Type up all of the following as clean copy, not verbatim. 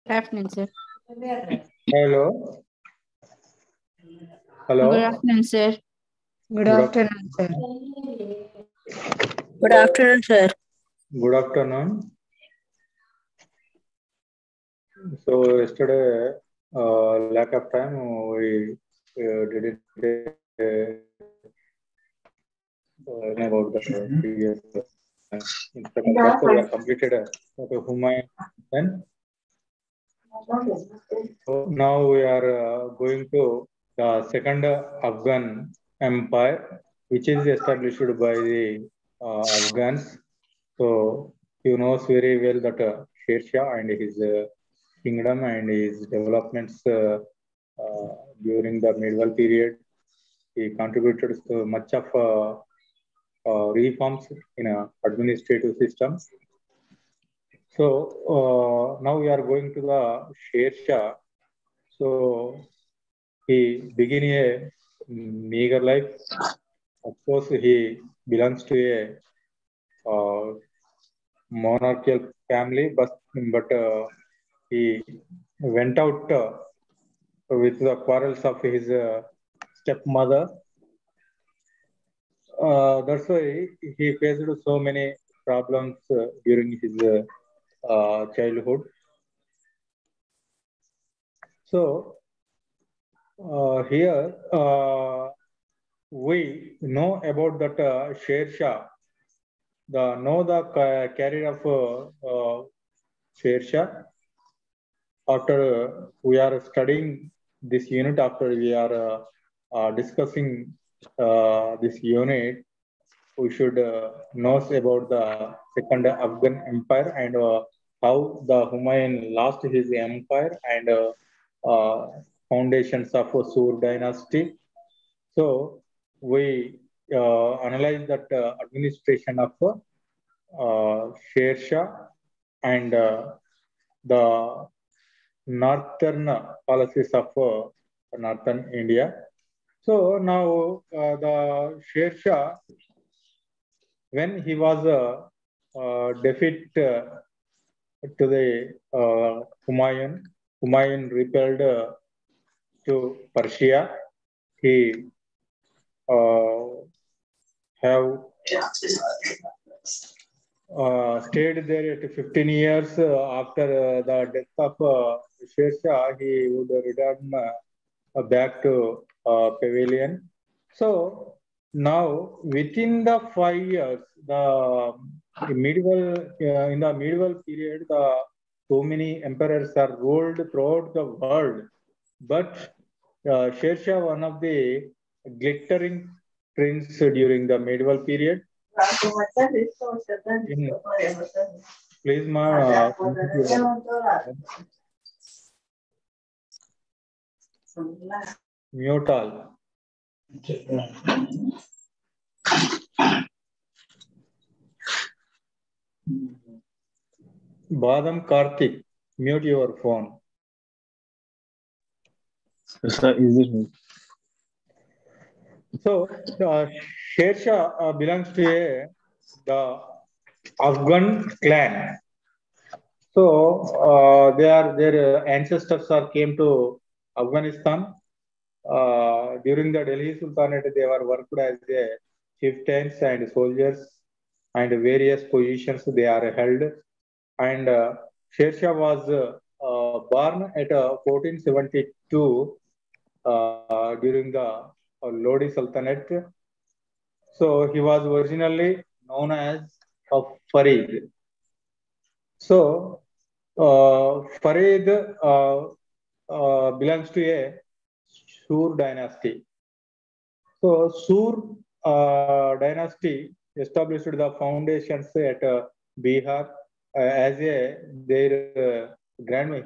Afternoon, sir. Hello. Hello. Good afternoon, sir. Good Good afternoon, sir. Good afternoon, sir. Good afternoon. So yesterday, lack of time, we didn't learn about the previous. So we have completed Humayun. Then so now we are going to the second Afghan Empire, which is established by the Afghans. So he knows very well that Sher Shah and his kingdom and his developments during the medieval period. He contributed so much of reforms in administrative systems. So now we are going to the Sher Shah. So he began a meager life. Of course, he belongs to a monarchical family, but he went out with the quarrels of his stepmother. That's why he faced so many problems during his childhood. So here we know about that Sher Shah. The career of Sher Shah. After we are studying this unit, after we are discussing this unit, we should know about the second Afghan Empire and how the Humayun lost his empire and foundations of Sur dynasty. So we analyze that administration of Sher Shah and the northern policies of northern India. So now the Sher Shah, when he was defeat to the Humayun, Humayun repelled to Persia. He have stayed there at 15 years after the death of Sher Shah. He would return back to pavilion. So now within the 5 years, the medieval in the medieval period, so many emperors are ruled throughout the world, but Sher Shah, one of the glittering prince during the medieval period. Please, ma. Mute all. Badam Karthik, mute your phone. Sir, is it me? So, Sher Shah belongs to the Afghan clan. So, their ancestors came to Afghanistan. During the Delhi Sultanate, they were worked as chieftains and soldiers, and various positions they are held. And Sher Shah was born at 1472 during the Lodi Sultanate. So he was originally known as Farid. So Farid belongs to a Sur dynasty. So Sur dynasty established the foundations at Bihar as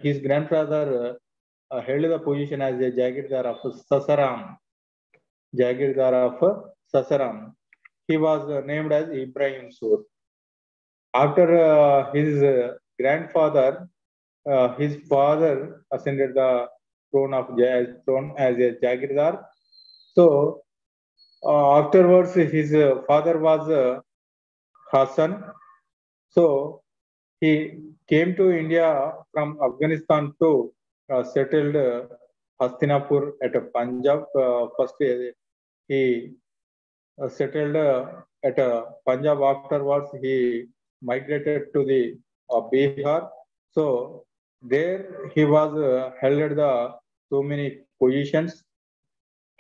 his grandfather held the position as a Jagirdar of Sasaram. Jagirdar of Sasaram. He was named as Ibrahim Sur. After his grandfather, his father ascended the throne as a Jagirdar. So afterwards, his father was Hassan. So he came to India from Afghanistan to settled Hastinapur at Punjab. First, he settled at Punjab. Afterwards, he migrated to the Bihar. So there he was held the so many positions.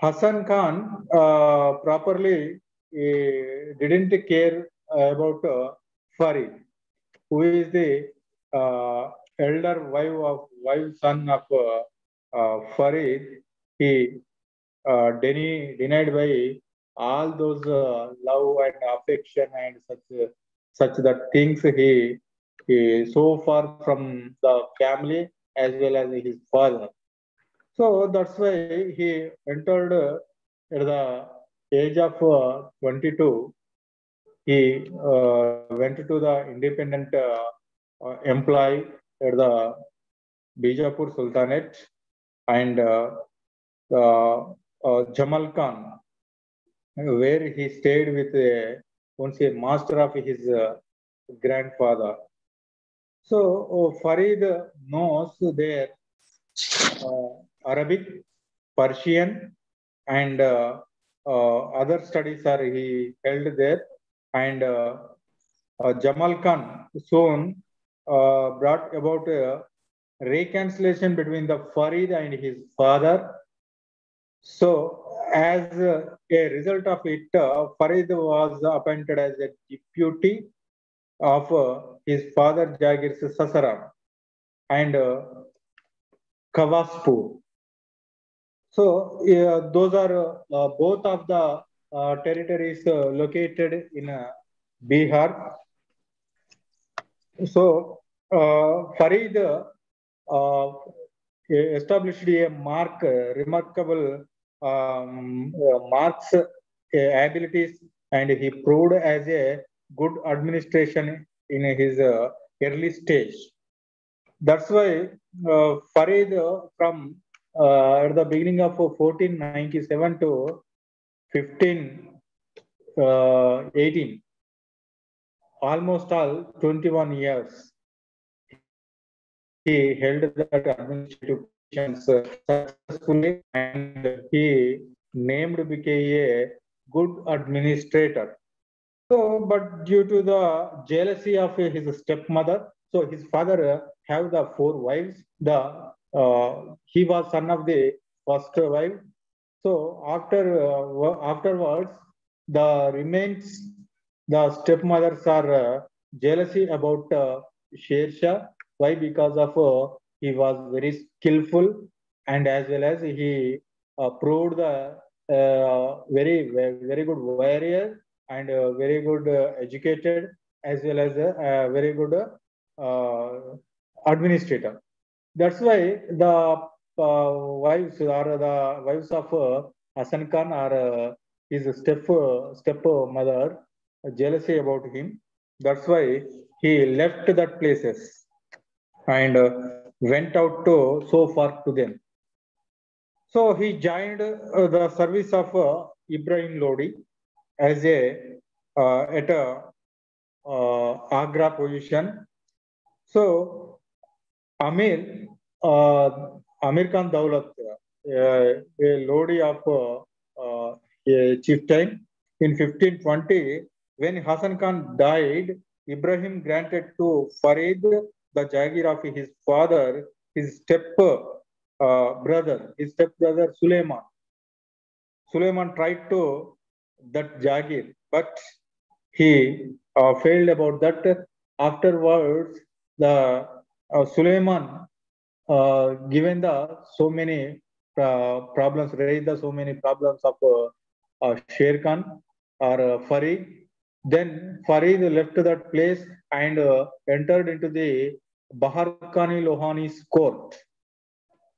Hassan Khan properly didn't care about Farid, who is the elder wife son of Farid. He denied by all those love and affection and such that things he so far from the family as well as his father. So that's why he entered at the age of 22. He went to the independent employee at the Bijapur Sultanate and Jamal Khan, where he stayed with once a master of his grandfather. So Farid knows their Arabic, Persian, and other studies are he held there. And Jamal Khan soon brought about a reconciliation between the Farid and his father. So, as a result of it, Farid was appointed as a deputy of his father Jagir's Sasaram and Kavaspur. So, those are both of the territories located in Bihar. So, Farid established a remarkable marks abilities, and he proved as a good administration in his early stage. That's why Farid from at the beginning of 1497 to 1518, almost all 21 years, he held that administrative positions successfully, and he named became a good administrator. So, but due to the jealousy of his stepmother, so his father have the four wives. He was son of the first wife. So afterwards, the remains the stepmothers are jealousy about Sher Shah. Why? Because of he was very skillful, and as well as he proved the very good warrior and very good educated, as well as a very good administrator. That's why the wives or the wives of Hassan Khan are his step mother jealousy about him. That's why he left that places and went out to so far to them. So he joined the service of Ibrahim Lodi as a at a Agra position. So Amir Amir Khan Daulat, a Lodi of a chieftain, in 1520, when Hassan Khan died, Ibrahim granted to Farid the Jagir of his father, his stepbrother Suleiman. Suleiman tried to that Jagir, but he failed about that. Afterwards, the Suleiman given the so many problems, raised the so many problems of Sher Khan or Farid. Then Farid left that place and entered into the Bahar Khani Lohani's court.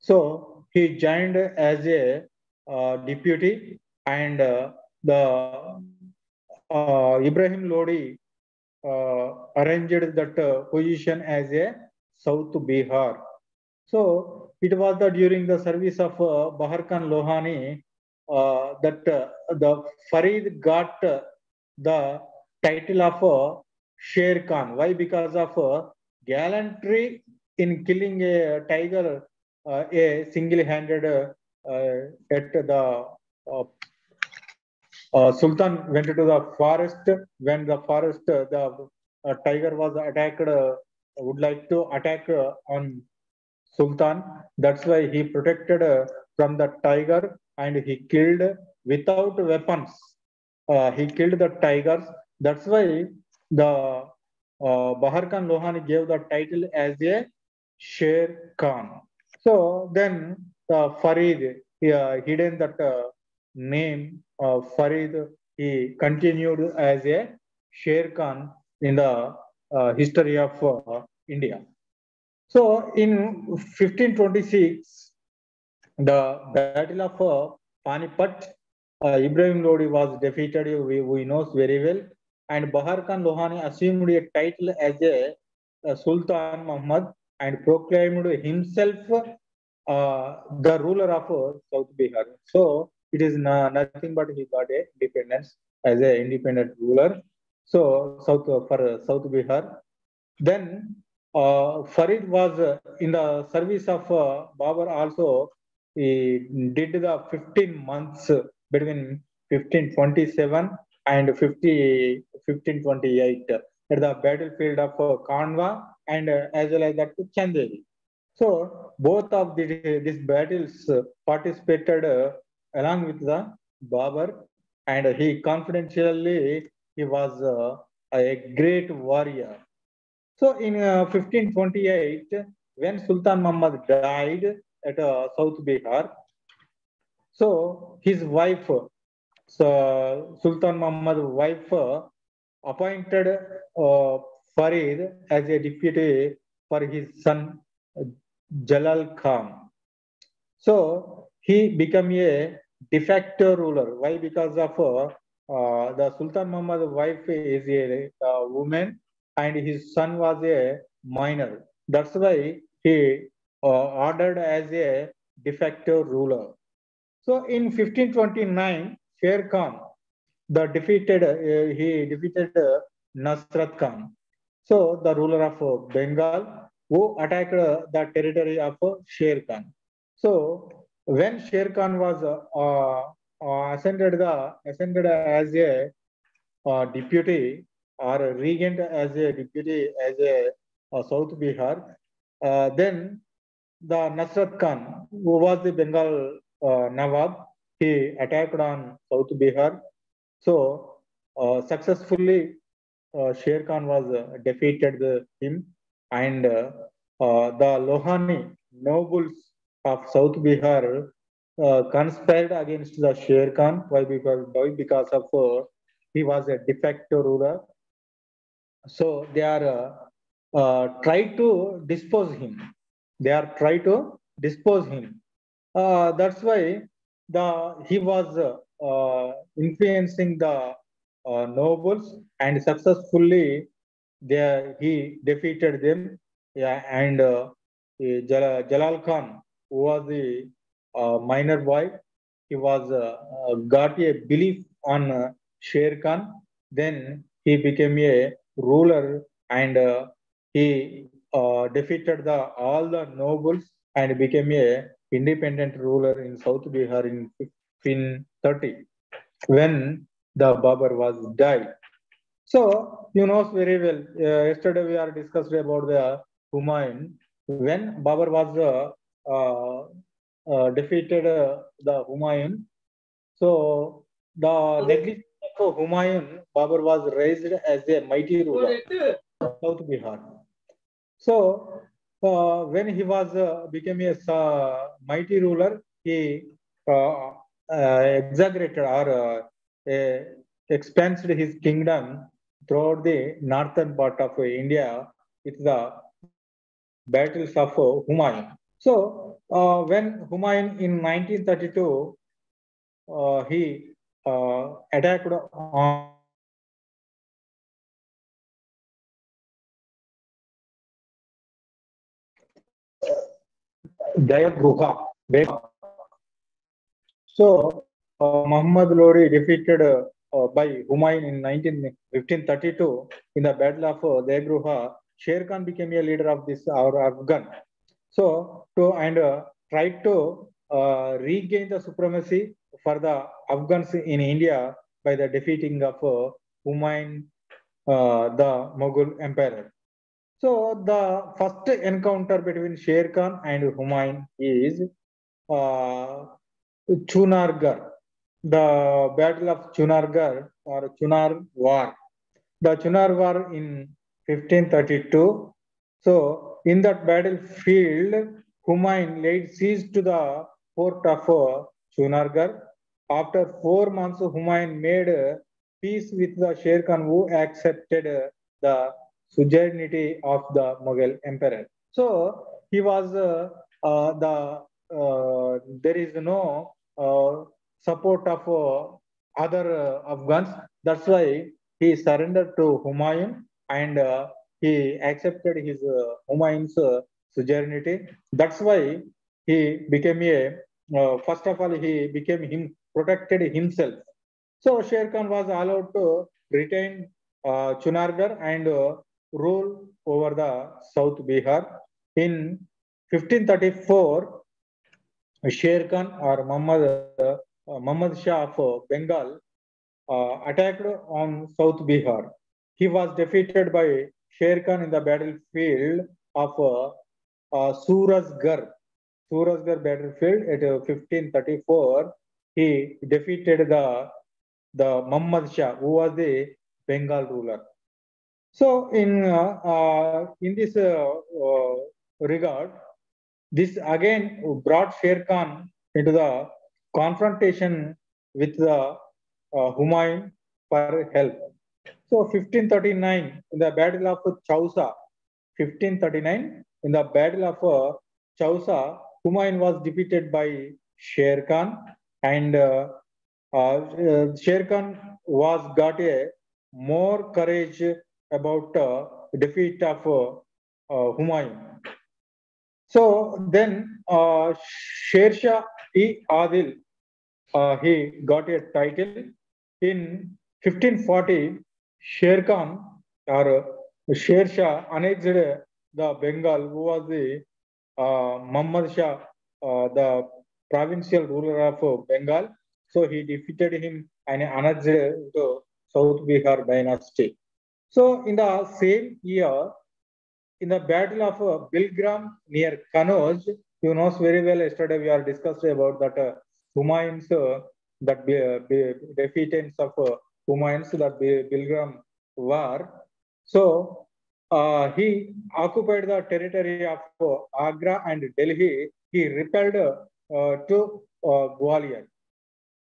So he joined as a deputy, and the Ibrahim Lodi arranged that position as a South Bihar. So it was during the service of Bahar Khan Lohani that the Farid got the title of Sher Khan. Why? Because of gallantry in killing a tiger, a single-handed at the Sultan went to the forest. When the forest, the tiger was attacked, would like to attack on Sultan. That's why he protected from the tiger and he killed without weapons. He killed the tigers. That's why the Bahar Khan Lohani gave the title as a Sher Khan. So then Farid, he hidden that name Farid, he continued as a Sher Khan in the history of India. So in 1526, the Battle of Panipat, Ibrahim Lodi was defeated, we know very well. And Bahar Khan Lohani assumed a title as a Sultan Muhammad and proclaimed himself the ruler of South Bihar. So it is nothing but he got a independence as an independent ruler. So for South Bihar. Then Farid was in the service of Babur also. He did the 15 months between 1527 and 1528 at the battlefield of Kanwa and as well as that Chanderi. So both of these battles participated along with the Babur, and he confidentially he was a great warrior. So in 1528, when Sultan Muhammad died at South Bihar, so his wife, Sultan Muhammad's wife, appointed Farid as a deputy for his son Jalal Khan. So he became a de facto ruler. Why? Because of the Sultan Muhammad's wife is a woman and his son was a minor. That's why he ordered as a de facto ruler. So in 1529, Sher Khan, he defeated Nasrat Khan. So the ruler of Bengal, who attacked the territory of Sher Khan. So when Sher Khan was ascended as a deputy or regent as a deputy as a South Bihar, then the Nasrat Khan, who was the Bengal Nawab, he attacked on South Bihar. So successfully, Sher Khan was defeated him, and the Lohani nobles of South Bihar conspired against the Sher Khan. Why? Because of he was a de facto ruler. So they are try to dispose him. They are try to dispose him. That's why he was influencing the nobles and successfully he defeated them. Yeah, and Jalal Khan, who was the minor boy, he was got a belief on Sher Khan. Then he became a ruler and he defeated all the nobles and became a independent ruler in South Bihar in 1530 when the Babur was died. So you know very well. Yesterday we are discussed about the Humayun. When Babur was defeated the Humayun, so the negligence of Humayun, Babur was raised as a mighty ruler of South Bihar. So when he was became a mighty ruler, he exaggerated or expanded his kingdom throughout the northern part of India with the battles of Humayun. So when Humayun in 1932 he attacked on Jayagruha. So Muhammad Lodi defeated by Humayun in 1532 in the Battle of Jayagruha. Sher Khan became a leader of this our Afghan. So tried to regain the supremacy for the Afghans in India by the defeating of Humayun, the Mughal emperor. So the first encounter between Sher Khan and Humayun is uh, Chunargarh, the Battle of Chunargarh or Chunar War. The Chunar War in 1532. So in that battlefield, Humayun laid siege to the fort of Chunargarh. After 4 months, Humayun made peace with the Sher Khan, who accepted the suzerainty of the Mughal emperor. So he was there is no support of other Afghans. That's why he surrendered to Humayun and he accepted his Humayun's suzerainty. That's why he became first of all, he became protected himself. So Sher Khan was allowed to retain Chunargarh and rule over the South Bihar. In 1534, Sher Khan or Muhammad Shah of Bengal attacked on South Bihar. He was defeated by Sher Khan in the battlefield of Surajgarh. Surajgarh battlefield at 1534. He defeated the Muhammad Shah, who was the Bengal ruler. So in this regard, this again brought Sher Khan into the confrontation with the Humayun for help. So 1539 in the Battle of Chausa, 1539 in the Battle of Chausa, Humayun was defeated by Sher Khan, and Sher Khan was got a more courage about defeat of Humayun. So then Sher Shah e Adil, he got a title. In 1540, Sher Khan or Sher Shah annexed the Bengal, who was the Muhammad Shah, the provincial ruler of Bengal. So he defeated him and annexed the South Bihar dynasty. So in the same year, in the Battle of Bilgram near Kanauj, you know very well. Yesterday we are discussed about that Humayun's that defeatance of Humayun's that Bilgram war. So he occupied the territory of Agra and Delhi. He repelled to Gwalior.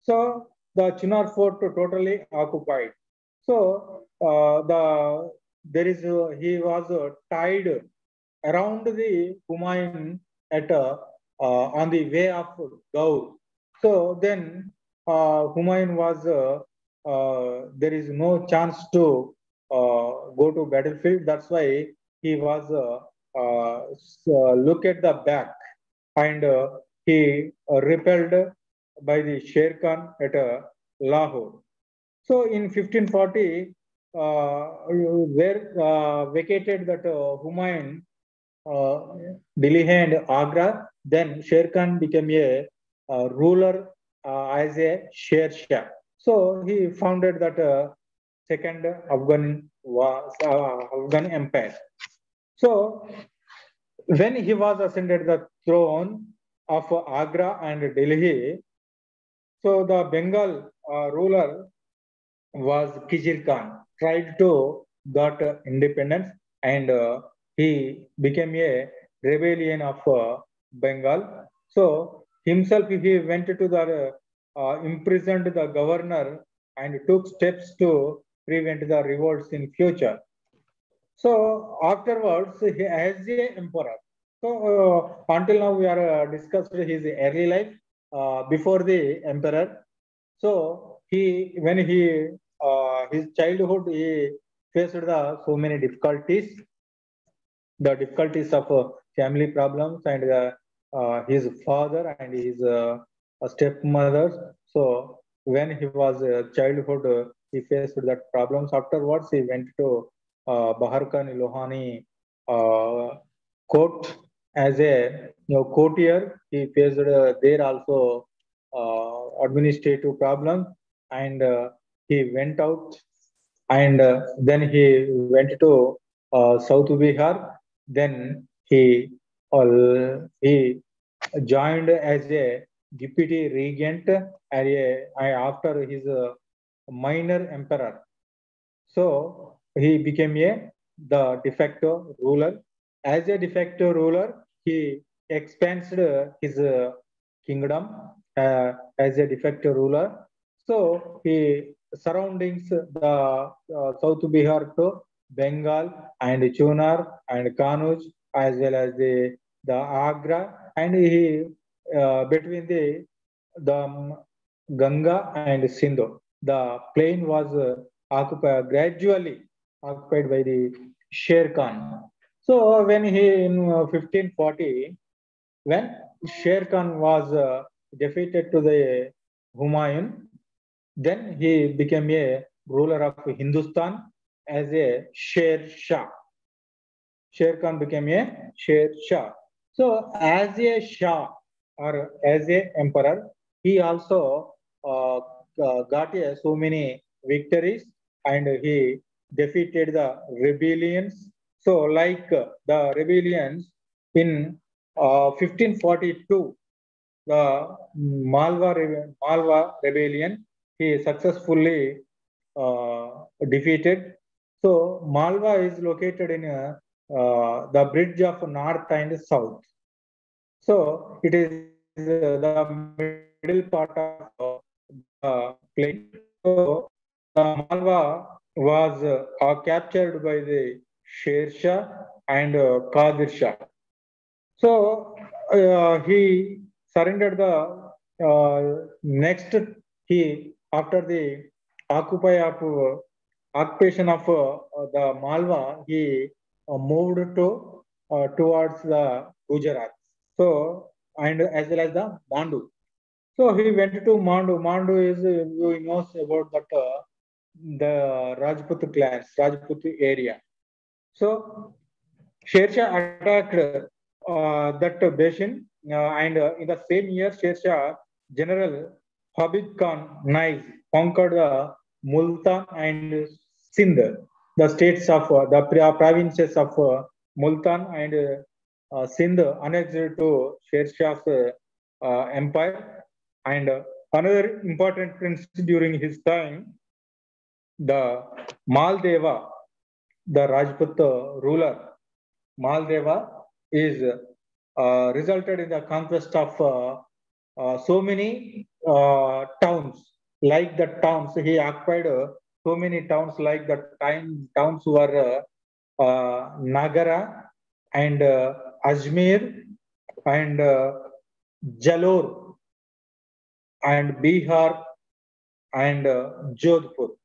So the Chinar fort totally occupied. So he was tied around the Humayun at on the way of Gaur. So then Humayun was there is no chance to go to battlefield. That's why he was look at the back and he repelled by the Sher Khan at Lahore. So in 1540, where vacated that Humayun, Delhi and Agra, then Sher Khan became a ruler as a Sher Shah. So he founded that second Afghan Empire. So when he was ascended the throne of Agra and Delhi, so the Bengal ruler was Khizr Khan, tried to got independence, and he became a rebellion of Bengal. So himself he went to the imprisoned the governor and took steps to prevent the revolts in future. So afterwards, he as the emperor. So until now, we are discussed his early life before the emperor. So when he his childhood, he faced so many difficulties, the difficulties of family problems and his father and his stepmother. So when he was childhood, he faced that problems. Afterwards, he went to Baharkan Lohani court as a courtier. He faced there also administrative problems, and he went out, and then he went to South Bihar. Then he joined as a deputy regent after his minor emperor. So he became the de facto ruler. As a de facto ruler, he expanded his kingdom as a de facto ruler. So he surroundings the South Bihar to Bengal and Chunar and Kanuj, as well as the Agra, and he between the Ganga and Sindhu. The plain was gradually occupied by the Sher Khan. So when he in 1540, when Sher Khan was defeated to the Humayun, then he became a ruler of Hindustan as a Sher Shah. Sher Khan became a Sher Shah. So as a Shah or as a emperor, he also got so many victories, and he defeated the rebellions. So like the rebellions in 1542, the Malwa rebellion, he successfully defeated. So Malwa is located in the bridge of north and south. So it is the middle part of the plain. So the Malwa was captured by the Sher Shah and Qadir Shah. So he surrendered the next. He after the occupation of the Malwa, he moved to towards the Gujarat. So and as well as the Mandu. So he went to Mandu. Mandu is you know about that the Rajput clans, Rajput area. So Sher Shah attacked that basin, and in the same year, Sher Shah General Habib Khan Naiz conquered the Multan and Sindh, the states of the provinces of Multan and Sindh annexed to Sher Shah's empire. And another important prince during his time, the Maldeva, the Rajput ruler, Maldeva is resulted in the conquest of so many towns. Like the towns, he occupied so many towns. Like the towns were Nagara and Ajmer and Jalore and Bihar and Jodhpur.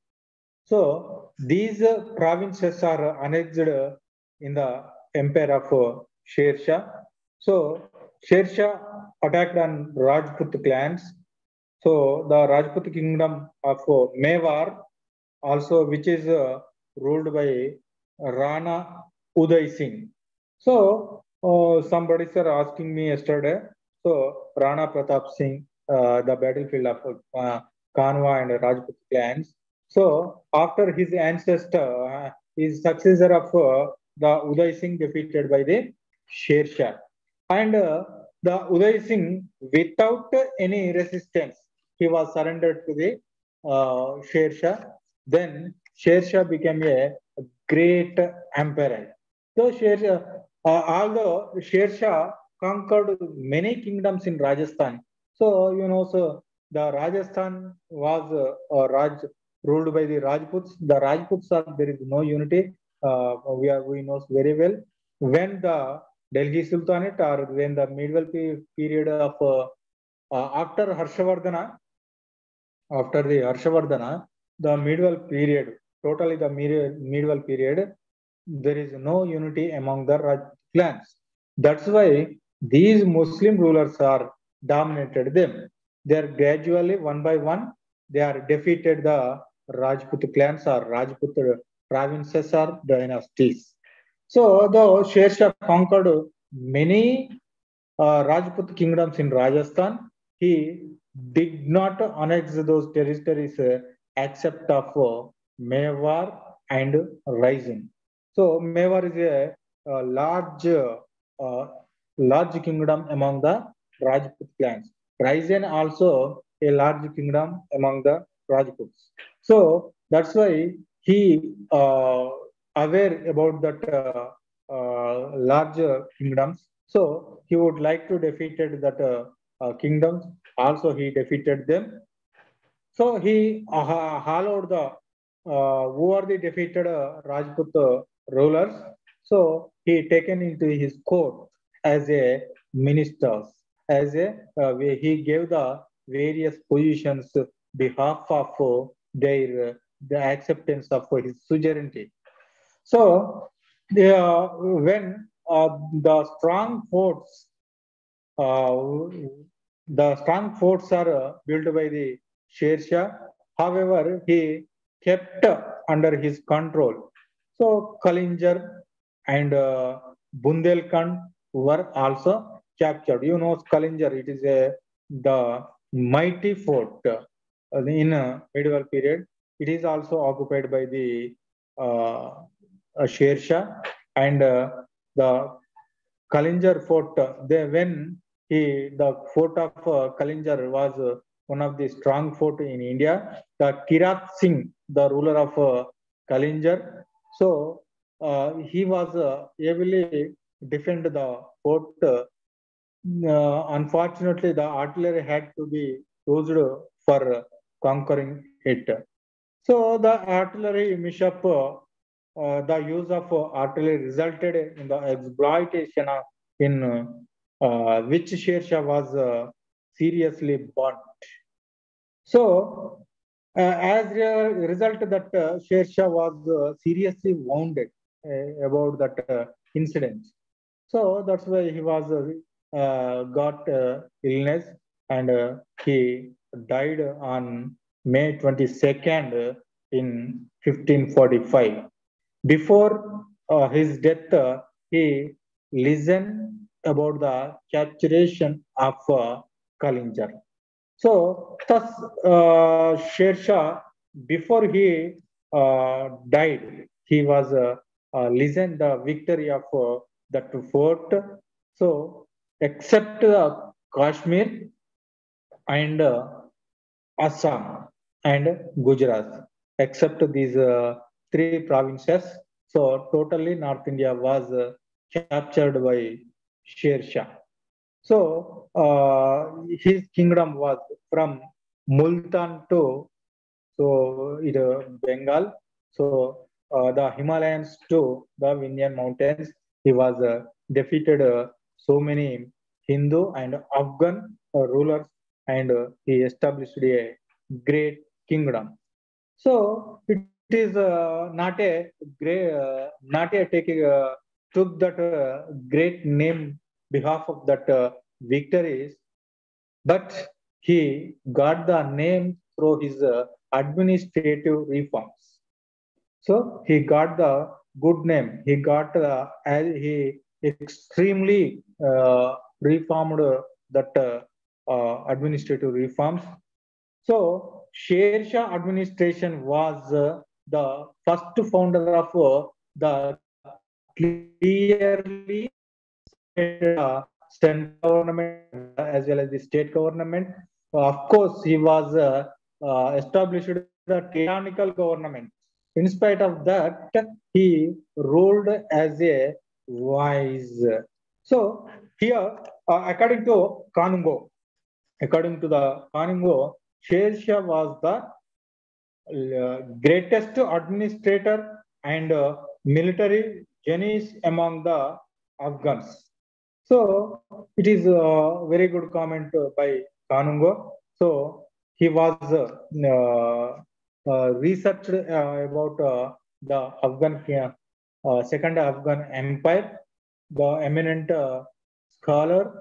So these provinces are annexed in the empire of Sher Shah. So Sher Shah attacked on Rajput clans. So the Rajput kingdom of Mewar also, which is ruled by Rana Uday Singh. So somebody sir asking me yesterday. So Rana Pratap Singh, the battlefield of Kanwa and Rajput clans. So after his ancestor, his successor of the Uday Singh defeated by the Sher Shah. And the Uday Singh, without any resistance, he was surrendered to the Sher Shah. Then Sher Shah became a great emperor. So although Sher Shah conquered many kingdoms in Rajasthan, so so the Rajasthan was ruled by the Rajputs. The Rajputs are there is no unity. We know very well when the Delhi Sultanate or when the medieval period of after Harshavardhana, the medieval period, totally the medieval period, there is no unity among the Rajput clans. That's why these Muslim rulers are dominated them. They are gradually one by one, they are defeated the Rajput clans or Rajput provinces or dynasties. So the Sher Shah conquered many Rajput kingdoms in Rajasthan. He did not annex those territories except of Mewar and Rising. So Mewar is a uh, large kingdom among the Rajput clans. Rising also a large kingdom among the Rajputs. So that's why he aware about that larger kingdoms. So he would like to defeated that kingdoms. Also, he defeated them. So he hollowed the who are the defeated Rajput rulers. So he taken into his court as a ministers, as a he gave the various positions behalf of the acceptance of his suzerainty. So when the strong forts uh, are built by the Sher Shah. However, he kept under his control. So Kalinjar and Bundelkhand were also captured. You know, Kalinjar, it is the mighty fort in medieval period. It is also occupied by the Sher Shah and the Kalinjar fort. The fort of Kalinjar was one of the strong fort in India. The Kirat Singh, the ruler of Kalinjar, so he was ably defend the fort. Unfortunately, the artillery had to be used for conquering it. So the artillery mishap, the use of artillery resulted in the exploitation in which Sher Shah was seriously burnt. So, as a result, that Sher Shah was seriously wounded about that incident. So that's why he was got illness and he died on May 22nd in 1545. Before his death, he listened about the capturation of Kalinjar. So, thus, Sher Shah, before he died, he was listened the victory of that fort. So, except Kashmir and Assam and Gujarat, except these three provinces. So, totally North India was captured by Sher Shah. So his kingdom was from Multan to Bengal. So the Himalayas to the Vindhyan Mountains. He was defeated so many Hindu and Afghan rulers, and he established a great kingdom. So it is not a taking took that great name behalf of that victories, but he got the name through his administrative reforms. So he got the good name. He got as he extremely reformed that administrative reforms. So Sher Shah administration was the first founder of the clearly central government as well as the state government. Of course, he was established the tyrannical government. In spite of that, he ruled as a wise. So here, according to the Kanungo, Sher Shah was the greatest administrator and military genius among the Afghans. So it is a very good comment by Kanungo. So he was researched about the Second Afghan Empire. The eminent scholar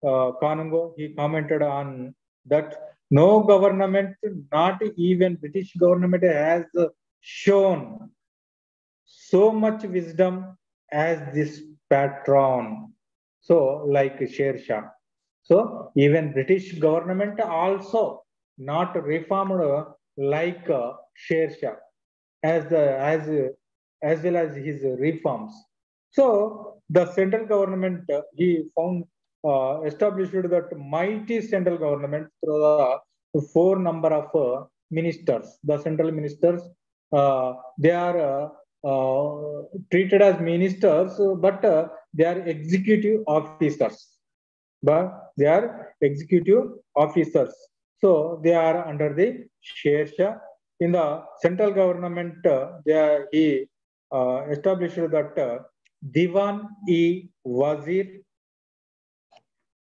Kanungo, he commented on that no government, not even British government, has shown so much wisdom as this patron. So, like Sher Shah. So, even British government also not reformed like Sher Shah as the as well as his reforms. So the central government he found established that mighty central government through the four number of ministers. The central ministers they are treated as ministers, but they are executive officers. But they are executive officers. So they are under the Sher Shah. In the central government, he established that Diwan-e-Wazir,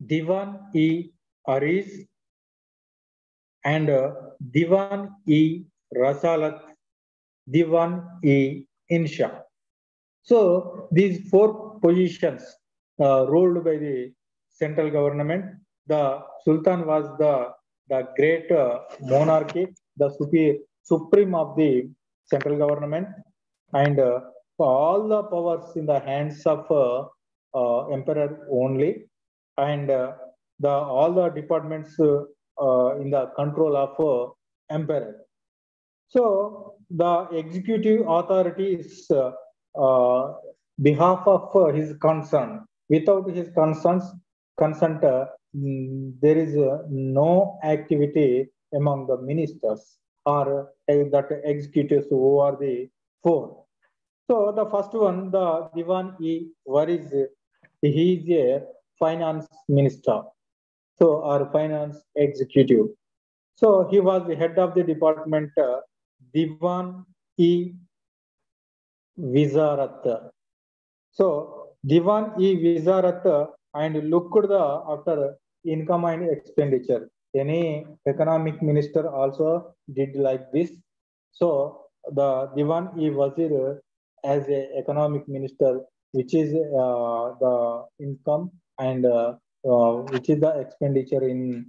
Diwan-e-Aris, and Diwan-e-Rasalat, Diwan-e-Insha. So these four positions ruled by the central government. The Sultan was the great monarchy, the supreme of the central government, and all the powers in the hands of emperor only, and the all the departments in the control of emperor. So the executive authority is behalf of his concern. Without his consent, there is no activity among the ministers or that executives who are the four. So the first one, the Diwan-e-Waris, he is a finance minister, so or finance executive. So he was the head of the department, Diwan-e Vizarat. So Diwan-e-Vizarat and looked the after income and expenditure. Any economic minister also did like this. So the Diwan-e-Wazir as a economic minister, which is the income and which is the expenditure in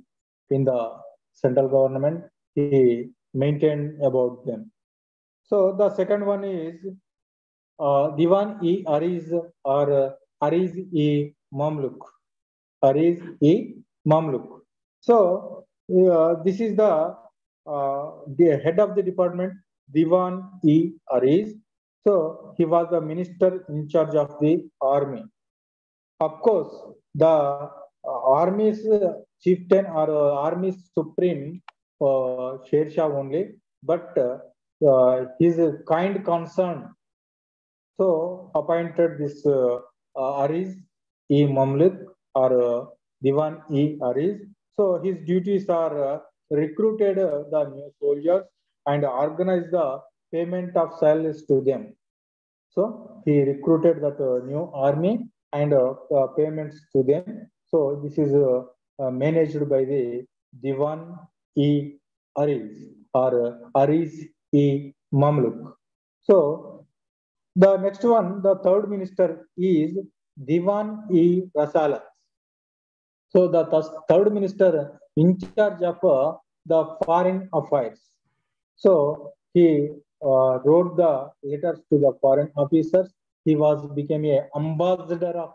the central government, he maintained about them. So the second one is Diwan-e-Ariz or Ariz-e-Mamluk. Ariz-e-Mamluk. So this is the head of the department, Diwan-e-Ariz. So he was the minister in charge of the army. Of course, the army's chieftain or army's supreme, Sher Shah only, but his kind concern so appointed this Ariz e Mamluk or Diwan e Ariz. So his duties are recruited the new soldiers and organize the payment of salaries to them. So he recruited that new army and payments to them. So this is managed by the Diwan e Ariz or Ariz e Mamluk. So the next one, the third minister is Diwan-e-Rasalat. So the third minister in charge of the foreign affairs. So he wrote the letters to the foreign officers. He was became a ambassador of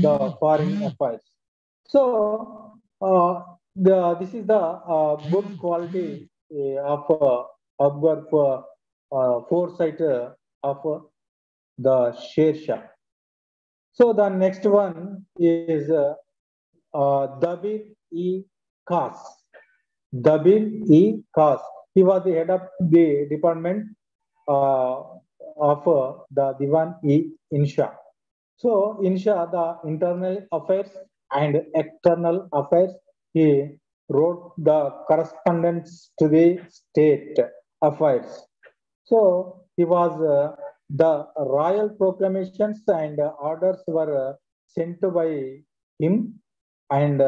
the foreign affairs. So this is the good quality of foresight of the Sher Shah. So the next one is Dabir-e-Khas. Dabir-e-Khas. He was the head of the department of the Diwan-e-Insha. So Insha, the internal affairs and external affairs, he wrote the correspondence to the state affairs. So he was the royal proclamations and orders were sent by him, and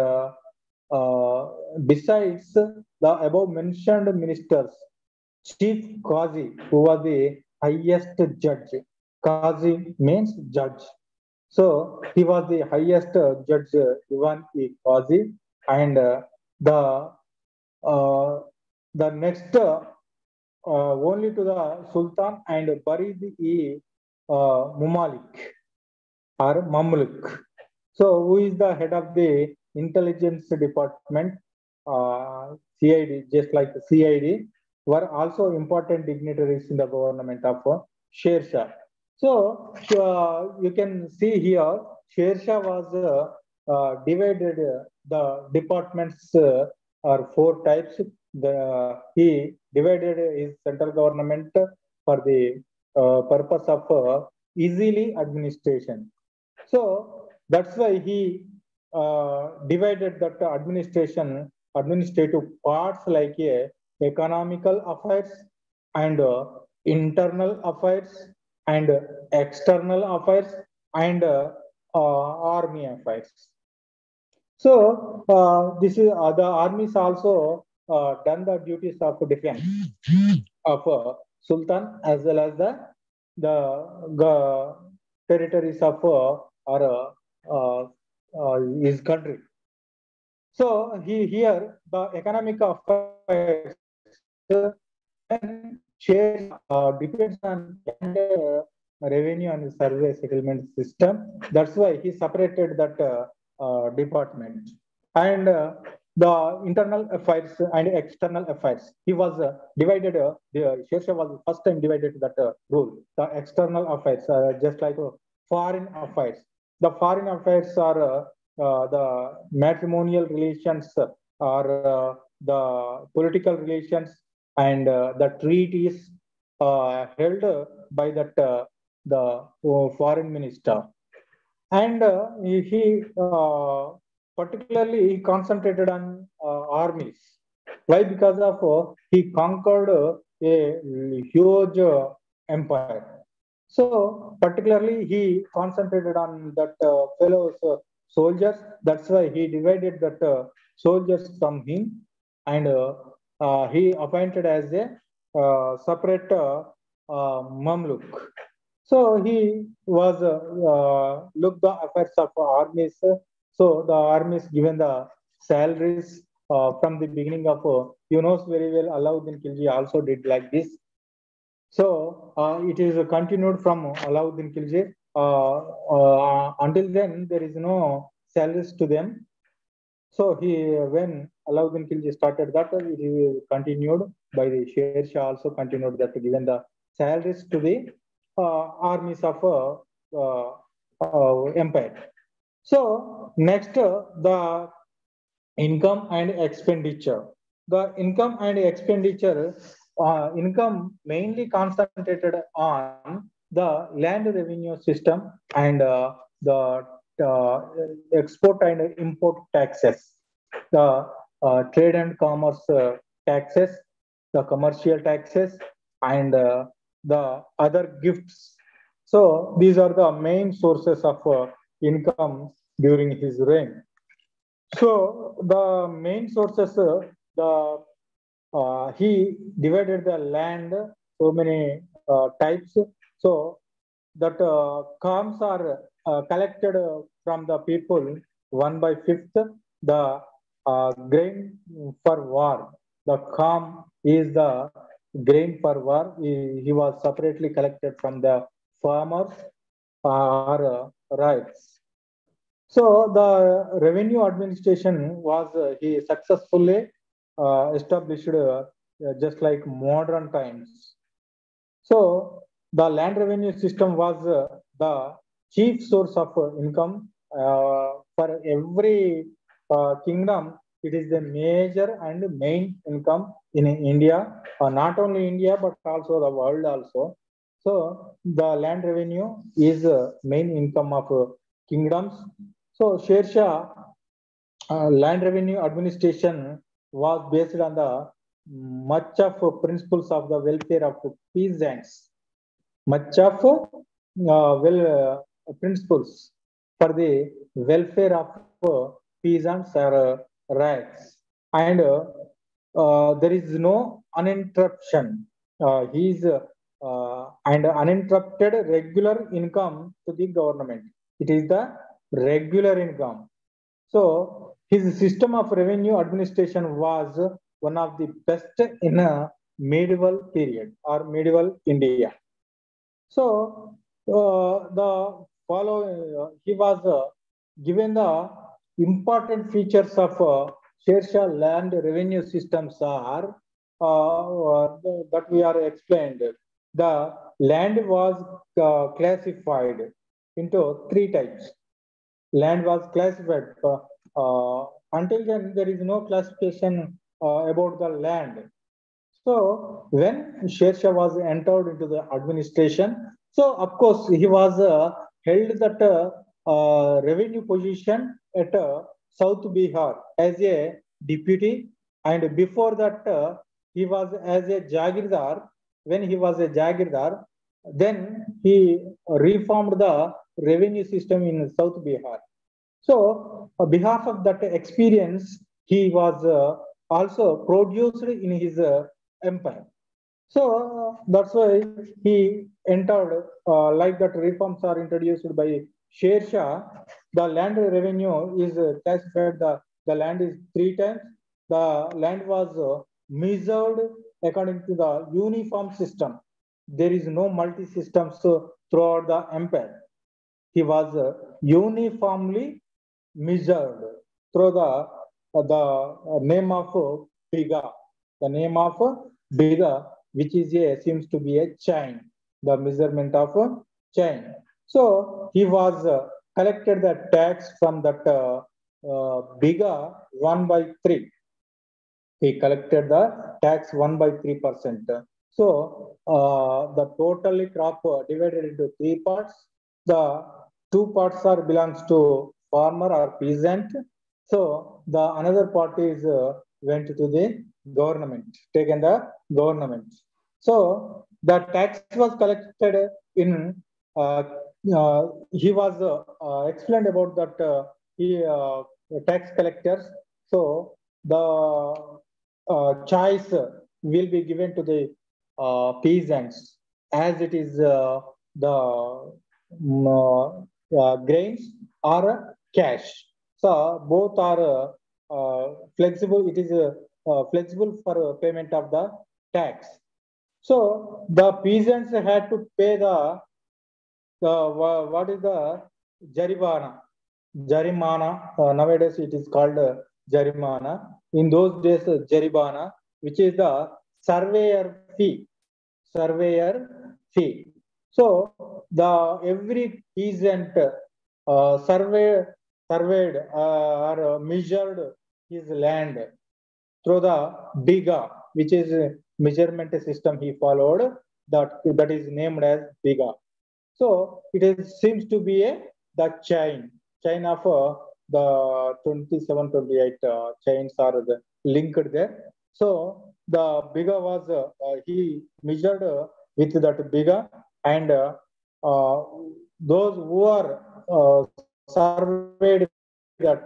besides the above mentioned ministers, Chief Qazi, who was the highest judge. Qazi means judge. So he was the highest judge, Diwan e Qazi, and the uh, the next only to the Sultan and Barid e Mumalik. or Mamluk. So, who is the head of the intelligence department? CID, just like the CID, were also important dignitaries in the government of Sher Shah. So, you can see here, Sher Shah was divided the departments are four types. He divided his central government for the purpose of easily administration. So that's why he divided that administrative parts like economical affairs and internal affairs and external affairs and army affairs. So this is the armies also done the duties of defense of Sultan as well as the territories of his country. So here the economic affairs share depends on revenue and survey settlement system. That's why he separated that department. And the internal affairs and external affairs. He was divided, Sher Shah was first time divided that role. The external affairs, just like foreign affairs. The foreign affairs are the matrimonial relations or the political relations and the treaties held by that the foreign minister. And he particularly he concentrated on armies. Why? Because of he conquered a huge empire. So particularly he concentrated on that fellow soldiers. That's why he divided that soldiers from him, and he appointed as a separate Mamluk. So he was looked the affairs of armies. So the armies given the salaries from the beginning of you know very well Alauddin Khilji also did like this. So it is continued from Alauddin Khilji. Until then, there is no salaries to them. So when Alauddin Khilji started that, it is continued by the Sher Shah also continued that given the salaries to the armies of empire. So next, the income and expenditure. The income and expenditure, income mainly concentrated on the land revenue system and the export and import taxes, the trade and commerce taxes, the commercial taxes, and the other gifts. So these are the main sources of income during his reign. So the main sources, the he divided the land so many types. So that comes are collected from the people 1/5. The grain for war. The calm is the grain for war. He was separately collected from the farmers or rights. So the revenue administration was he successfully established just like modern times. So the land revenue system was the chief source of income for every kingdom. It is the major and main income in India, not only India but also the world also. So the land revenue is main income of kingdoms. So Sher Shah land revenue administration was based on the much of principles of the welfare of peasants, much of principles for the welfare of peasants or rats, and there is no uninterruption. He is and uninterrupted regular income to the government. It is the regular income. So his system of revenue administration was one of the best in a medieval period or medieval India. So the he was given the important features of Sher Shah land revenue systems are that we are explained. The land was classified into three types. Land was classified. Until then, there is no classification about the land. So when Sher Shah was entered into the administration, so of course he was held that revenue position at South Bihar as a deputy, and before that he was as a Jagirdar. When he was a Jagirdar, then he reformed the revenue system in South Bihar. So, on behalf of that experience, he was also produced in his empire. So that's why he entered, like that reforms are introduced by Sher Shah. The land revenue is classified, the land is three times. The land was measured according to the uniform system. There is no multi-systems throughout the empire. He was uniformly measured through the name of Biga. The name of Biga, which is seems to be a chain, the measurement of a chain. So he was collected the tax from that Biga 1/3. He collected the tax 1/3%. So the totally crop divided into three parts. The two parts are belongs to farmer or peasant. So the another part is went to the government, taken the government. So the tax was collected in. He was explained about that he tax collectors. So the choice will be given to the peasants as it is the grains or cash. So both are flexible. It is flexible for payment of the tax. So the peasants had to pay the what is the jaribana? Jarimana. Nowadays it is called Jarimana. In those days, Jaribana, which is the surveyor fee. Surveyor fee. So the every peasant surveyed or measured his land through the Biga, which is a measurement system he followed. That is named as Biga. So seems to be the chain of the 27, 28 chains are linked there. So the Biga was he measured with that Biga, and those who are surveyed that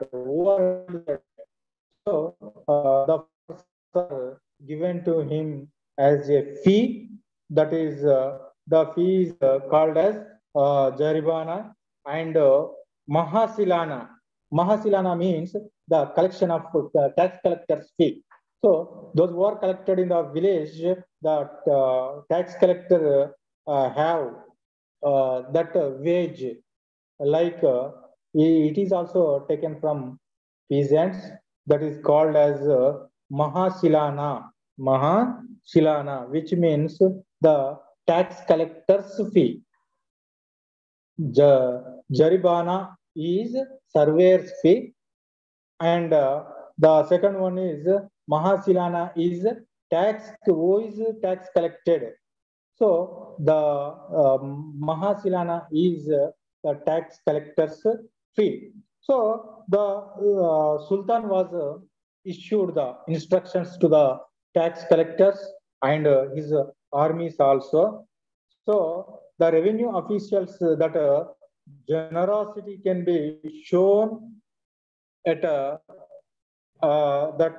so the are given to him as a fee. That is the fee is called as Jaribana and Mahasilana. Mahasilana means the collection of tax collector's fee. So those who are collected in the village, the tax collector have that wage, like it is also taken from peasants. That is called as Mahasilana. Mahasilana, which means the tax collector's fee. Jaribana is surveyor's fee, and the second one is Mahasilana is who is tax collected. So the Mahasilana is the tax collector's fee. So the Sultan was issued the instructions to the tax collectors and his armies also. So the revenue officials that generosity can be shown at the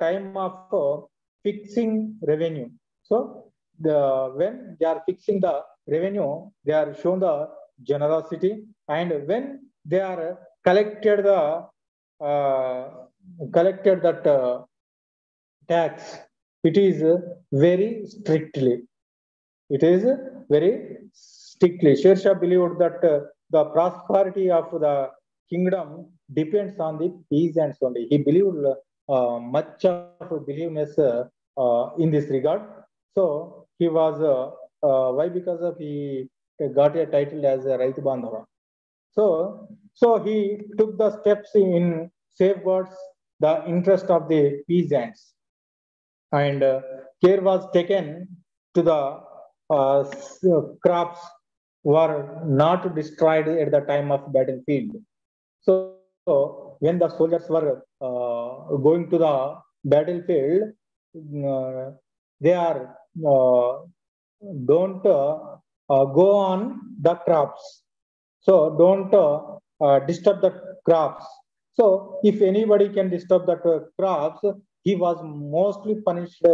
time of fixing revenue. So when they are fixing the revenue, they are shown the generosity, and when they are collected that tax, it is very strictly. It is very strictly. Sher Shah believed that the prosperity of the kingdom depends on the peasants only. He believed much of believeness in this regard. So he was why? Because of he got a title as a Raitu Bandhava. So he took the steps in safeguards the interest of the peasants, and care was taken to the crops were not destroyed at the time of battlefield. So when the soldiers were going to the battlefield, they are don't go on the crops. So don't disturb the crops. So if anybody can disturb the crops, he was mostly punished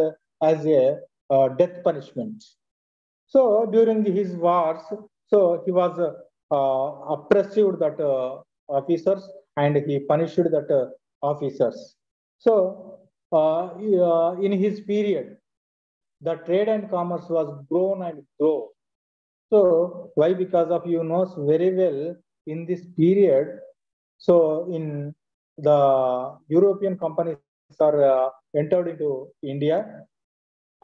as a death punishment. So during his wars, so he was oppressed that officers, and he punished that officers. So in his period, the trade and commerce was grown and grow. So why? Because of you knows very well in this period. So in the European companies are entered into India,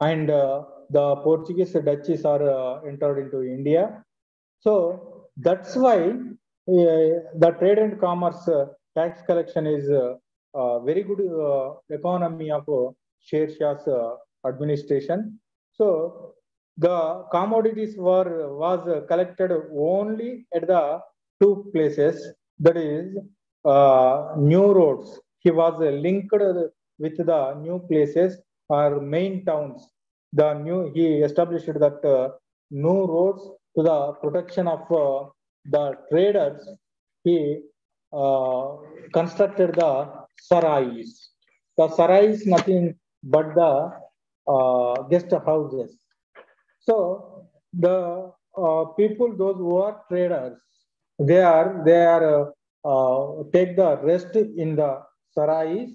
and the Portuguese, Dutchies are entered into India. So that's why the trade and commerce tax collection is very good economy of Sher Shah's administration. So the commodities was collected only at the two places, that is new roads. He was linked with the new places or main towns. The new he established that new roads to the protection of the traders. He constructed the sarais. The sarais nothing but the guest houses. So the people, those who are traders, they are take the rest in the sarais,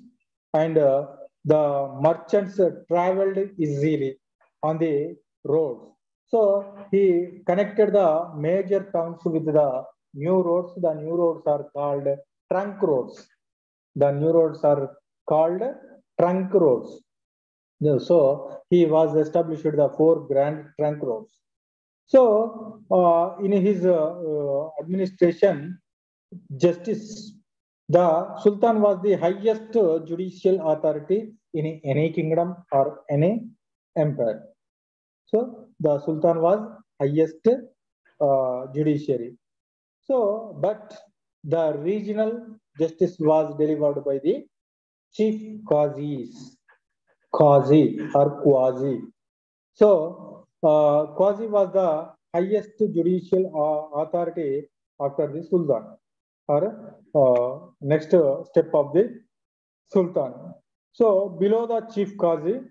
and the merchants traveled easily on the roads. So he connected the major towns with the new roads. The new roads are called trunk roads. The new roads are called trunk roads. So he was established the four grand trunk roads. So in his administration, justice, the Sultan was the highest judicial authority in any kingdom or any empire. So the Sultan was highest judiciary. So, but the regional justice was delivered by the chief qazis, qazi or quasi. So, Qazi was the highest judicial authority after the Sultan, or next step of the Sultan. So, below the chief Qazi,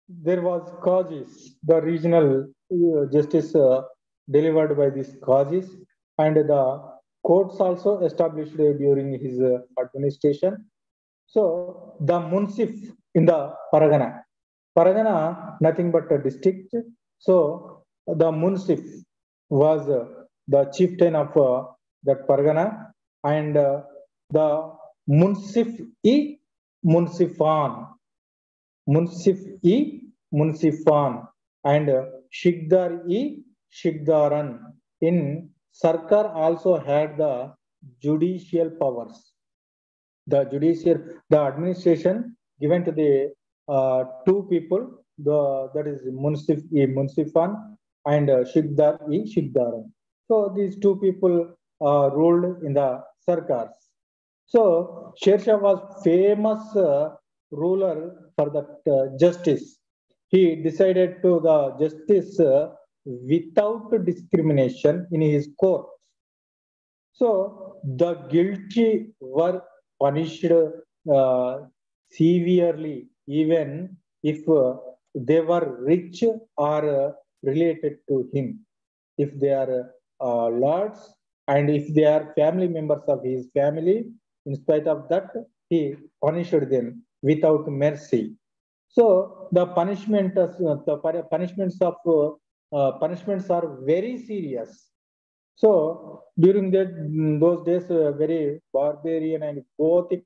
there was Qazis, the regional justice delivered by these Qazis, and the courts also established during his administration. So, the Munsif in the Paragana. Paragana, nothing but a district. So the Munsif was the chieftain of that Pargana, and the Munsif-e Munsifan, Munsif-e Munsifan, and Shikdar-e Shikdaran. In Sarkar also had the judicial powers. The administration given to the two people, that is Munsif-e Munsifan and Shikdar-e Shikdaran. So these two people ruled in the Sarkars. So Sher Shah was famous ruler for the justice. He decided to the justice without discrimination in his court. So the guilty were punished severely, even if they were rich or related to him. If they are lords, and if they are family members of his family, in spite of that, he punished them without mercy. So the punishments of punishments are very serious. So during those days, very barbarian and gothic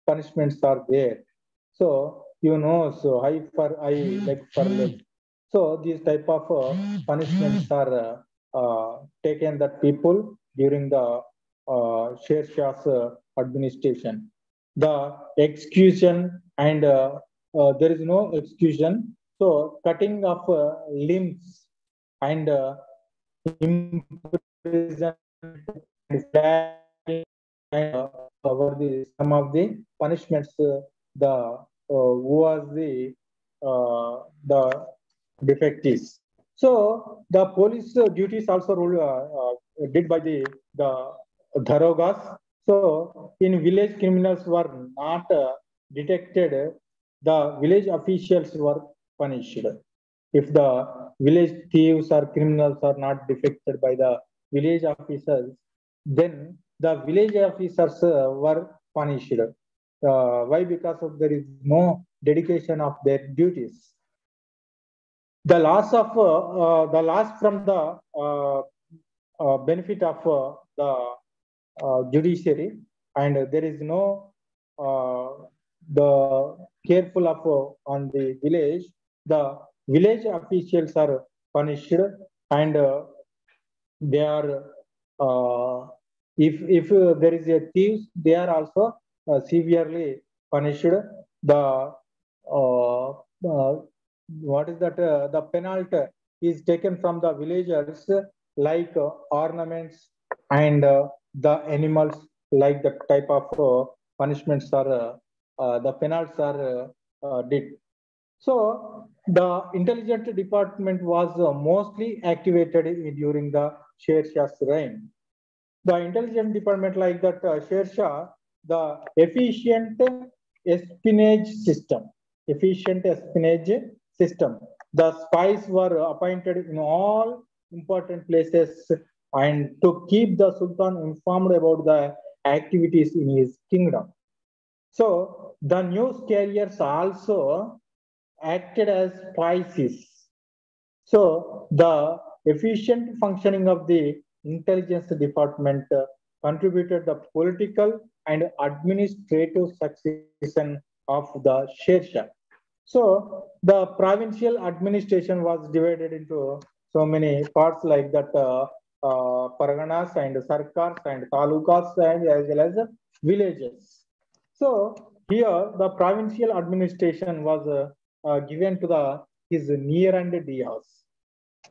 punishments are there. So so eye for eye, leg for leg. So these type of punishments are taken that people during the Sher Shah's administration. The execution and there is no execution. So cutting of limbs and imprisonment and flagging and were the some of the punishments the who was the defectees. So the police duties also ruled, did by the Dharogas. So in village criminals were not detected, the village officials were punished. If the village thieves or criminals are not detected by the village officers, then the village officers were punished. Why? Because of there is no dedication of their duties. The loss from the benefit of the judiciary, and there is no the careful of on the village. The village officials are punished, and they are if there is a thief, they are also severely punished. The what is that? The penalty is taken from the villagers, like ornaments and the animals, like the type of punishments are the penalties are did. So the intelligence department was mostly activated during the Sher Shah's reign. The intelligence department, like that Sher Shah, the espionage system, efficient espionage system. The spies were appointed in all important places and to keep the Sultan informed about the activities in his kingdom. So the news carriers also acted as spices. So the efficient functioning of the intelligence department contributed the political and administrative succession of the Sher Shah. So the provincial administration was divided into so many parts, like that parganas and sarkars and talukas and as well as villages. So here the provincial administration was given to the his near and dears.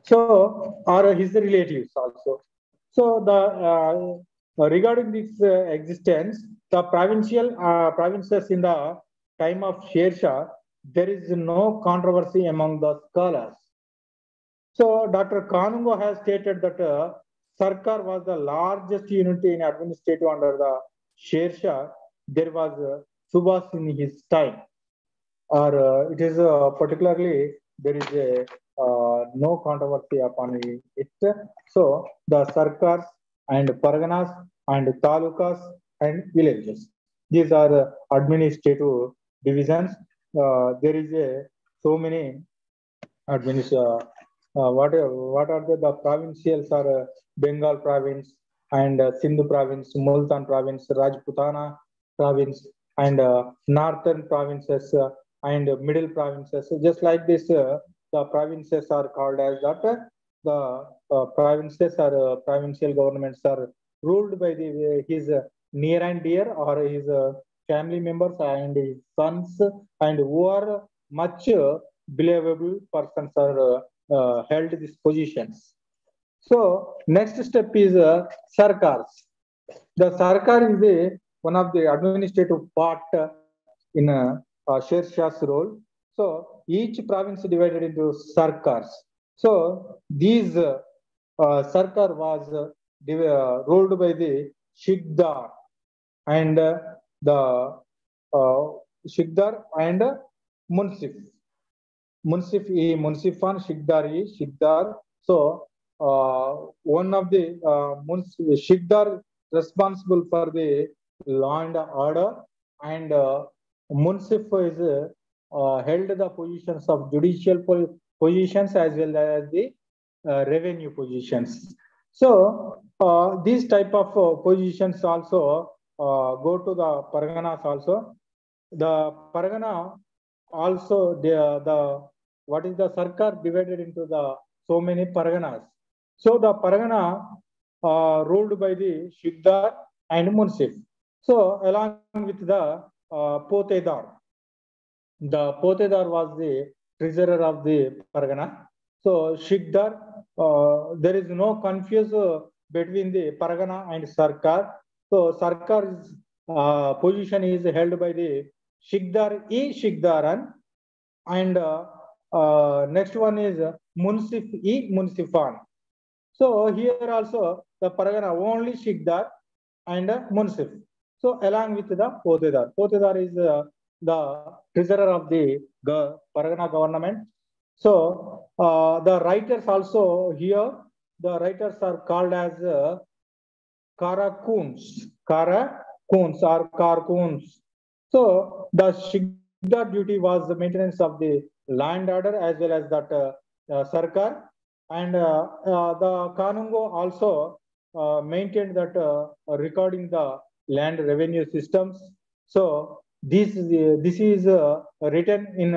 So or his relatives also. So the regarding this existence, the provinces in the time of Sher Shah, there is no controversy among the scholars. So Dr. Kanungo has stated that Sarkar was the largest unity in administrative under the Sher Shah. There was Subhas in his time, or it is particularly there is a no controversy upon it. So the sarkars and parganas and talukas and villages, these are administrative divisions. There is a so many what are the provincials are Bengal province and Sindhu province, Multan province, Rajputana province, and northern provinces and middle provinces. So just like this, the provinces are called as that. The provinces or provincial governments are ruled by his near and dear or his family members and his sons, and who are much believable persons are held these positions. So next step is sarkars. The sarkar is one of the administrative part in Sher Shah's role. So each province divided into sarkars. So these sarkar was ruled by the Shikdar and the uh, Shikdar and Munsif. Munsifan, Shikdar Shikdar. So one of the Shikdar responsible for the law and order, and Munsif is held the positions of judicial positions as well as the revenue positions. So these type of positions also go to the Parganas also. The Pargana also the what is the Sarkar divided into the so many Parganas. So the Pargana ruled by the Shikdar and Munsif. So along with the Potedar. The Potedar was the treasurer of the Pargana. So Shikdar, there is no confuse between the Pargana and Sarkar. So Sarkar's position is held by the Shikdar E. Shikdaran, and next one is Munsif E. Munsifan. So here also the Pargana only Shikdar and Munsif. So along with the Potedar. Potedar is the treasurer of the Pargana government. So the writers also here, the writers are called as Karakuns, Karakuns or Karkuns. So the Shikdar duty was the maintenance of the land order as well as that Sarkar. And the Kanungo also maintained that recording the land revenue systems. So this is written in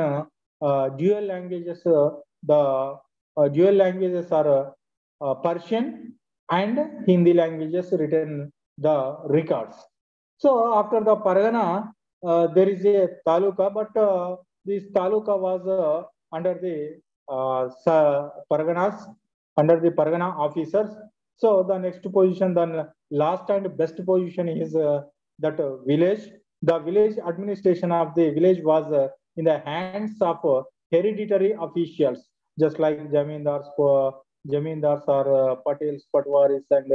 dual languages. The dual languages are Persian and Hindi languages written the records. So after the Pargana, there is a taluka, but this taluka was under the Parganas, under the Pargana officers. So the next position, the last and best position is that village. The village administration of the village was in the hands of hereditary officials, just like Jamindars, Jamindars are Patels, Patwaris, and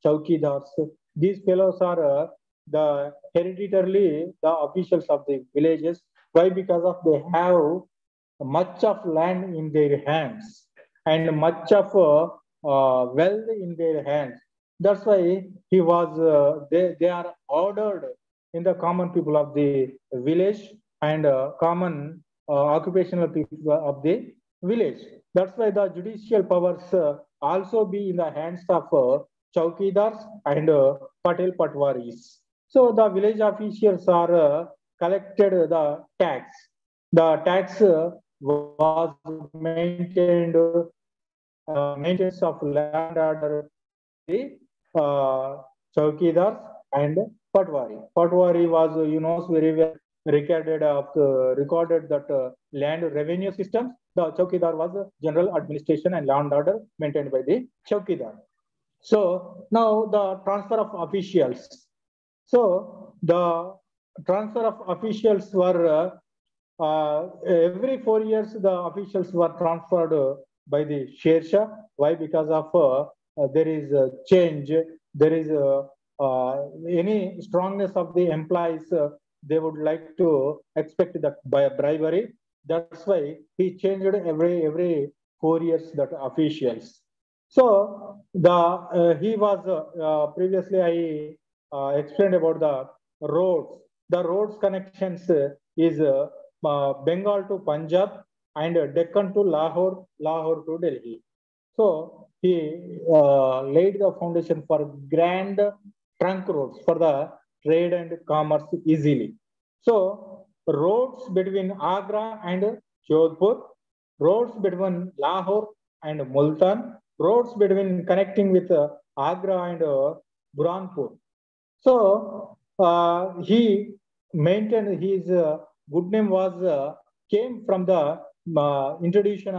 Chaukidars. These fellows are the hereditarily the officials of the villages. Why? Because of they have much of land in their hands and much of wealth in their hands. That's why he was. They are ordered in the common people of the village and common occupational people of the village. That's why the judicial powers also be in the hands of Chaukidars and Patel Patwaris. So the village officials are collected the tax. The tax was maintained maintenance of land order the Chaukidars and Patwari. Patwari was, very well recorded that land revenue systems. The Chaukidar was general administration and land order maintained by the Chaukidar. So now the transfer of officials. So the transfer of officials were every 4 years the officials were transferred by the Shersha. Why? Because of there is a change, there is any strongness of the employees. They would like to expect that by a bribery. That's why he changed every 4 years that officials. So the he was previously I explained about the roads. The roads connections is Bengal to Punjab and Deccan to Lahore, Lahore to Delhi. So he laid the foundation for grand trunk roads for the trade and commerce easily. So roads between Agra and Jodhpur, roads between Lahore and Multan, roads between connecting with Agra and Burhanpur. So he maintained his good name was came from the introduction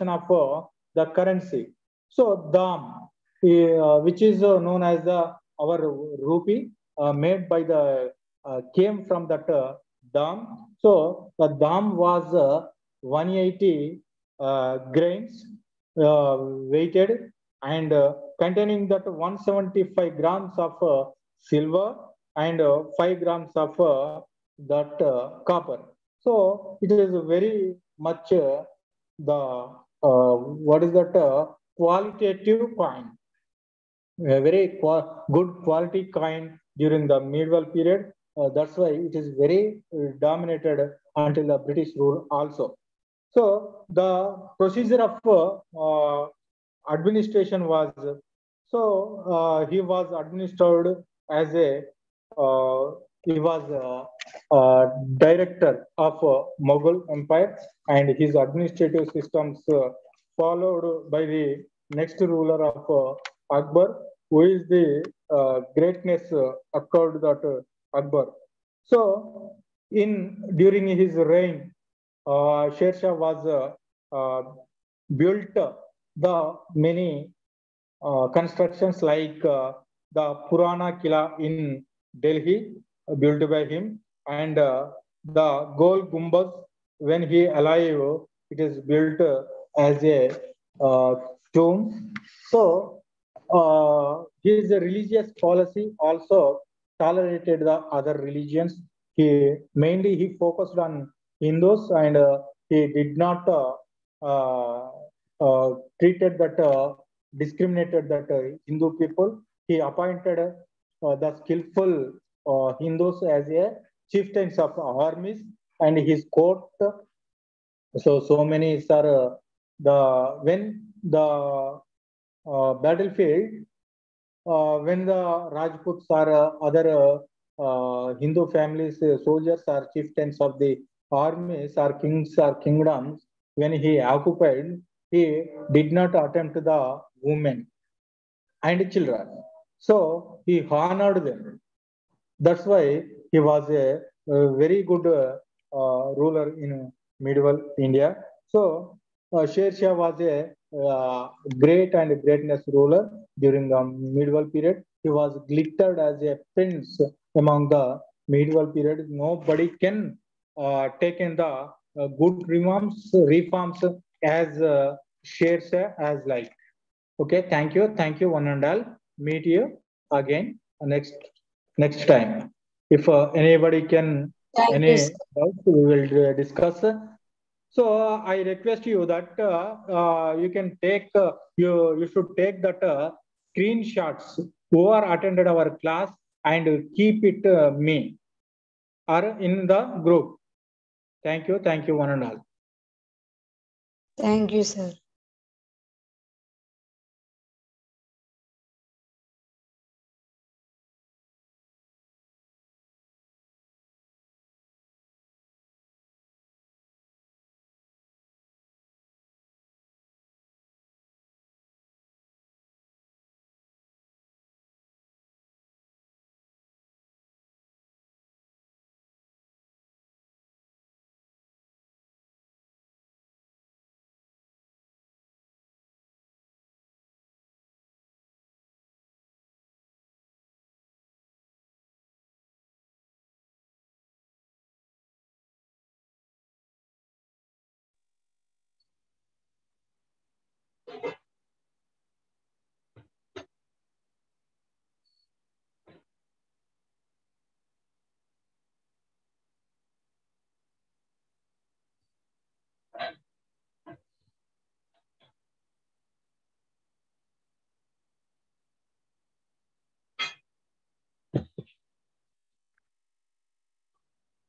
of the currency. So dam, which is known as the our rupee, made by the came from that dam. So the dam was 180 grains weighted and containing that 175 grams of silver and 5 grams of that copper. So it is very much the what is that qualitative coin, a very good quality coin during the medieval period. That's why it is very dominated until the British rule also. So the procedure of administration was So he was administered as a he was director of Mughal Empire, and his administrative systems followed by the next ruler of Akbar, who is the greatness occurred that Akbar. So in during his reign, Sher Shah was built the many constructions like the Purana Killa in Delhi, built by him, and the Gol Gumbaz, when he alive, it is built as a uh, tomb. So his religious policy also tolerated the other religions. He focused on Hindus, and he did not uh, treated that discriminated that Hindu people. He appointed the skillful Hindus as a chieftains of armies, and his court. So many are the when the battlefield, when the Rajputs or other Hindu families, soldiers or chieftains of the armies or kings or kingdoms, when he occupied, he did not attempt the women and children. So he honored them. That's why he was a very good ruler in medieval India. So Sher Shah was a great and greatness ruler during the medieval period. He was glittered as a prince among the medieval period. Nobody can take in the good reforms as Sher Shah as like. Okay, thank you, one and all. Meet you again next time. If anybody can Thank you, any sir. doubts, we will discuss. So I request you that you can take you should take that screenshots who are attended our class and keep it me or in the group. Thank you, one and all. Thank you, sir.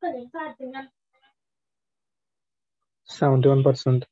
Percent. 71%.